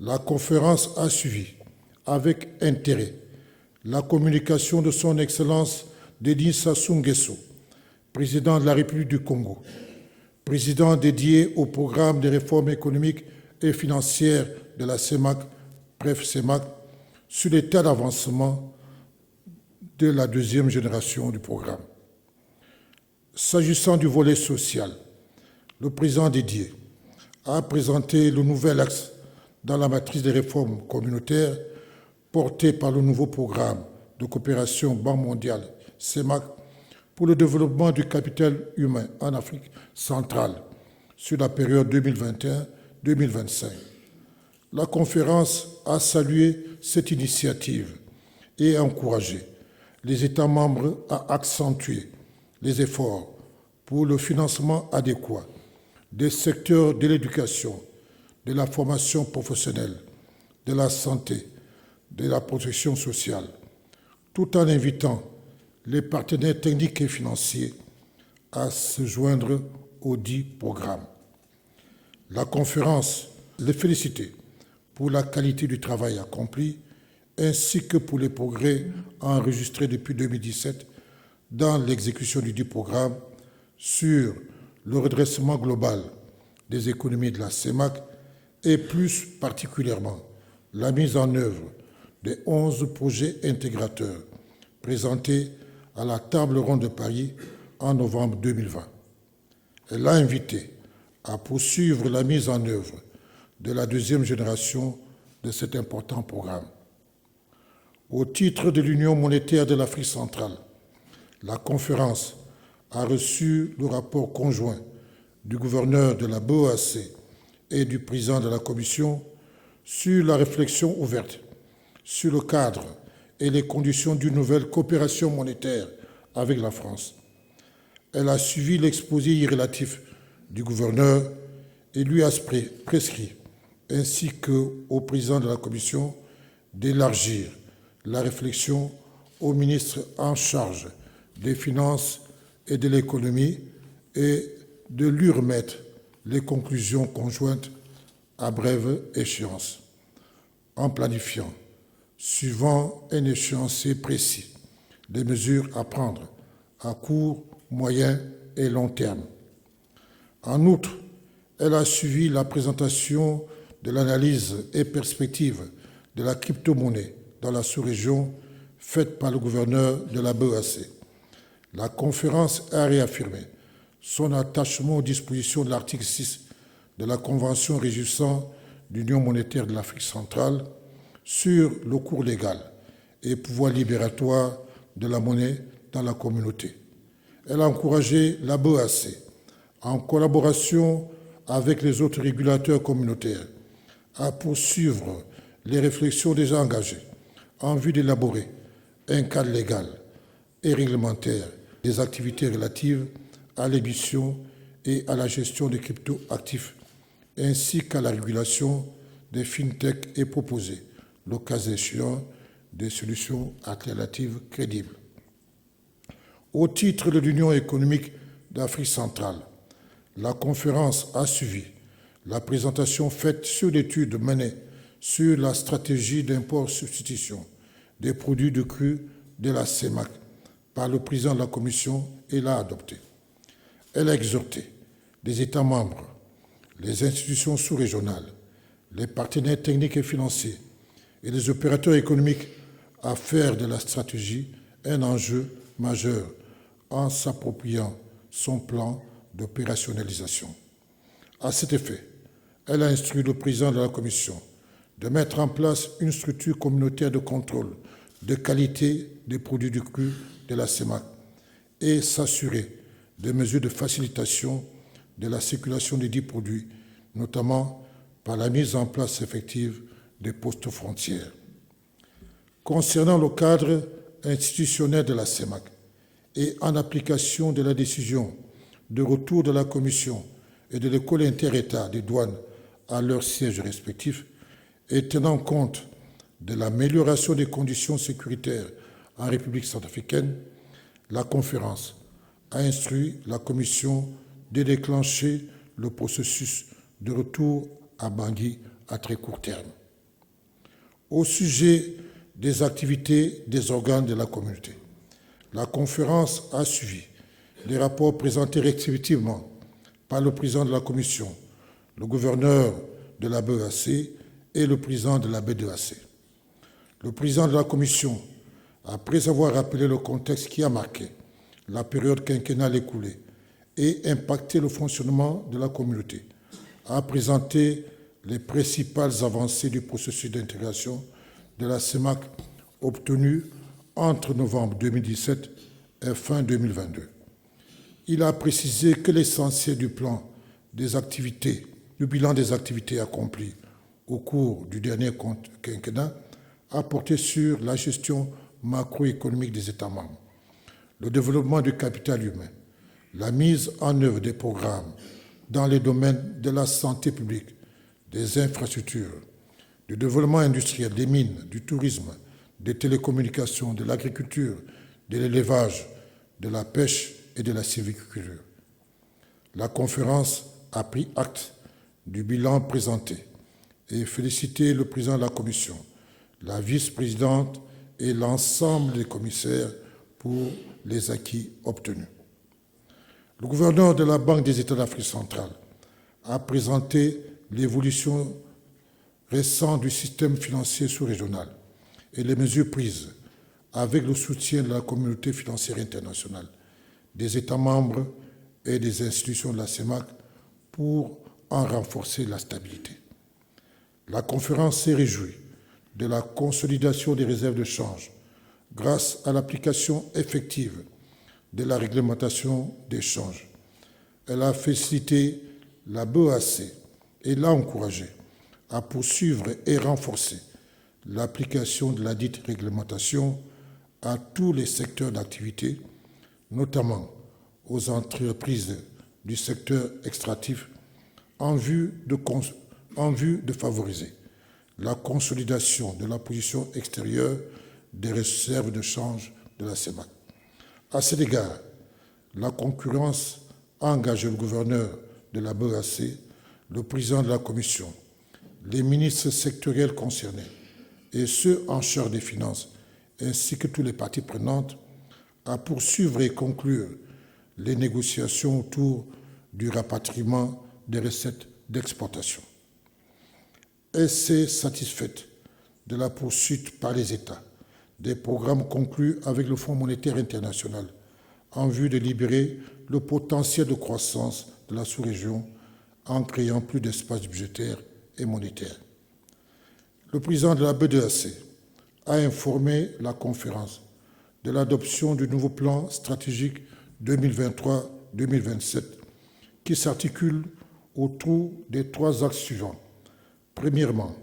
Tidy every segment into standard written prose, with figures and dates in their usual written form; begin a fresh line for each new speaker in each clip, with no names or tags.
La conférence a suivi avec intérêt la communication de son Excellence Denis Sassou Nguesso, président de la République du Congo, président dédié au programme de réformes économiques et financières de la CEMAC, bref CEMAC, sur l'état d'avancement de la deuxième génération du programme. S'agissant du volet social, le président dédié a présenté le nouvel axe dans la matrice des réformes communautaires porté par le nouveau programme de coopération Banque mondiale, CEMAC, pour le développement du capital humain en Afrique centrale sur la période 2021-2025. La conférence a salué cette initiative et encouragé les États membres à accentuer les efforts pour le financement adéquat des secteurs de l'éducation, de la formation professionnelle, de la santé, de la protection sociale, tout en invitant les partenaires techniques et financiers à se joindre au dit programme. La conférence les félicitait pour la qualité du travail accompli ainsi que pour les progrès enregistrés depuis 2017 dans l'exécution du dit programme sur le redressement global des économies de la CEMAC et plus particulièrement la mise en œuvre des 11 projets intégrateurs présentés à la table ronde de Paris en novembre 2020. Elle a invité à poursuivre la mise en œuvre de la deuxième génération de cet important programme. Au titre de l'Union monétaire de l'Afrique centrale, la conférence a reçu le rapport conjoint du gouverneur de la BOAC et du président de la Commission sur la réflexion ouverte sur le cadre et les conditions d'une nouvelle coopération monétaire avec la France. Elle a suivi l'exposé irrélatif du gouverneur et lui a prescrit, ainsi qu'au président de la Commission, d'élargir la réflexion au ministre en charge des Finances et de l'Économie et de lui remettre les conclusions conjointes à brève échéance, en planifiant, suivant un échéancier précis, des mesures à prendre à court, moyen et long terme. En outre, elle a suivi la présentation de l'analyse et perspective de la crypto-monnaie dans la sous-région faite par le gouverneur de la BEAC. La conférence a réaffirmé son attachement aux dispositions de l'article 6 de la Convention régissant l'Union monétaire de l'Afrique centrale sur le cours légal et pouvoir libératoire de la monnaie dans la communauté. Elle a encouragé la BEAC, en collaboration avec les autres régulateurs communautaires, à poursuivre les réflexions déjà engagées en vue d'élaborer un cadre légal et réglementaire des activités relatives à l'émission et à la gestion des crypto-actifs, ainsi qu'à la régulation des fintech et proposer, le cas échéant, des solutions alternatives crédibles. Au titre de l'Union économique d'Afrique centrale, la conférence a suivi la présentation faite sur l'étude menée sur la stratégie d'import-substitution des produits de cru de la CEMAC par le président de la Commission et l'a adoptée. Elle a exhorté les États membres, les institutions sous-régionales, les partenaires techniques et financiers et les opérateurs économiques à faire de la stratégie un enjeu majeur en s'appropriant son plan d'opérationnalisation. À cet effet, elle a instruit le président de la Commission de mettre en place une structure communautaire de contrôle de qualité des produits du cru de la CEMAC et s'assurer des mesures de facilitation de la circulation des dits produits, notamment par la mise en place effective des postes frontières. Concernant le cadre institutionnel de la CEMAC et en application de la décision de retour de la Commission et de l'École inter-État des douanes à leurs sièges respectifs et tenant compte de l'amélioration des conditions sécuritaires en République centrafricaine, la conférence a instruit la Commission de déclencher le processus de retour à Bangui à très court terme. Au sujet des activités des organes de la communauté, la conférence a suivi les rapports présentés respectivement par le président de la Commission, le gouverneur de la BEAC et le président de la B2AC. Le président de la Commission, après avoir rappelé le contexte qui a marqué la période quinquennale écoulée et impacté le fonctionnement de la communauté, a présenté les principales avancées du processus d'intégration de la CEMAC obtenues entre novembre 2017 et fin 2022. Il a précisé que l'essentiel du bilan des activités accomplies au cours du dernier quinquennat a porté sur la gestion macroéconomique des États membres, le développement du capital humain, la mise en œuvre des programmes dans les domaines de la santé publique, des infrastructures, du développement industriel, des mines, du tourisme, des télécommunications, de l'agriculture, de l'élevage, de la pêche et de la sylviculture. La conférence a pris acte du bilan présenté et félicité le président de la Commission, la vice-présidente et l'ensemble des commissaires pour les acquis obtenus. Le gouverneur de la Banque des États d'Afrique centrale a présenté l'évolution récente du système financier sous-régional et les mesures prises avec le soutien de la communauté financière internationale, des États membres et des institutions de la CEMAC pour en renforcer la stabilité. La conférence s'est réjouie de la consolidation des réserves de change grâce à l'application effective de la réglementation des changes. Elle a félicité la BEAC et l'a encouragée à poursuivre et renforcer l'application de la dite réglementation à tous les secteurs d'activité, notamment aux entreprises du secteur extractif, en vue de favoriser la consolidation de la position extérieure des réserves de change de la CEMAC. À cet égard, la concurrence a engagé le gouverneur de la BEAC, le président de la Commission, les ministres sectoriels concernés et ceux en charge des finances, ainsi que toutes les parties prenantes, à poursuivre et conclure les négociations autour du rapatriement des recettes d'exportation. Elle s'est satisfaite de la poursuite par les États des programmes conclus avec le Fonds monétaire international en vue de libérer le potentiel de croissance de la sous-région en créant plus d'espace budgétaire et monétaire. Le président de la B2AC a informé la conférence de l'adoption du nouveau plan stratégique 2023-2027 qui s'articule autour des 3 axes suivants. Premièrement,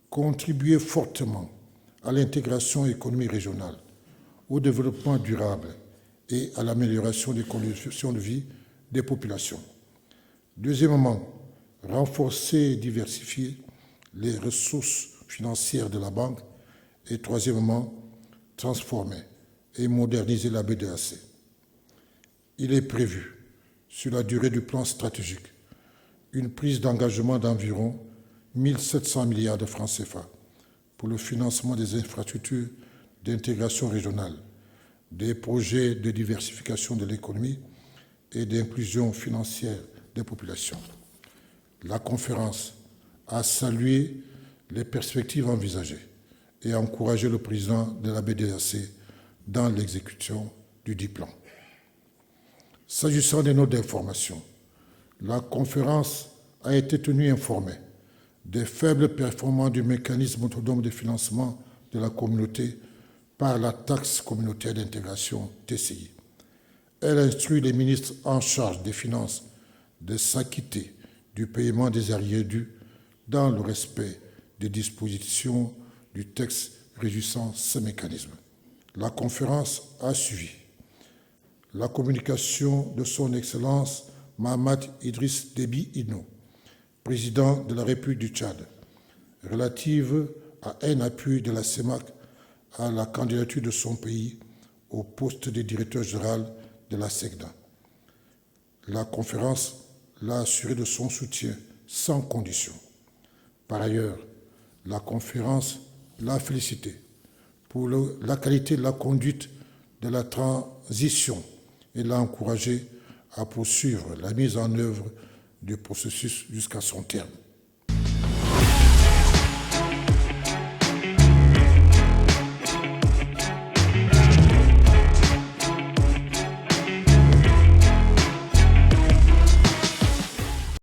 contribuer fortement à l'intégration économique régionale, au développement durable et à l'amélioration des conditions de vie des populations. Deuxièmement, renforcer et diversifier les ressources financières de la banque. Et troisièmement, transformer et moderniser la B2AC. Il est prévu, sur la durée du plan stratégique, une prise d'engagement d'environ 1 700 milliards de francs CFA pour le financement des infrastructures d'intégration régionale, des projets de diversification de l'économie et d'inclusion financière des populations. La conférence a salué les perspectives envisagées et a encouragé le président de la B2AC dans l'exécution du dit plan. S'agissant des notes d'information, la conférence a été tenue informée des faibles performances du mécanisme autonome de financement de la communauté par la taxe communautaire d'intégration TCI. Elle instruit les ministres en charge des finances de s'acquitter du paiement des arriérés dus dans le respect des dispositions du texte régissant ce mécanisme. La conférence a suivi la communication de son Excellence Mahamat Idriss Déby Itno, président de la République du Tchad, relative à un appui de la CEMAC à la candidature de son pays au poste de directeur général de la SECDA. La conférence l'a assuré de son soutien sans condition. Par ailleurs, la conférence l'a félicité pour la qualité de la conduite de la transition et l'a encouragé à poursuivre la mise en œuvre du processus jusqu'à son terme.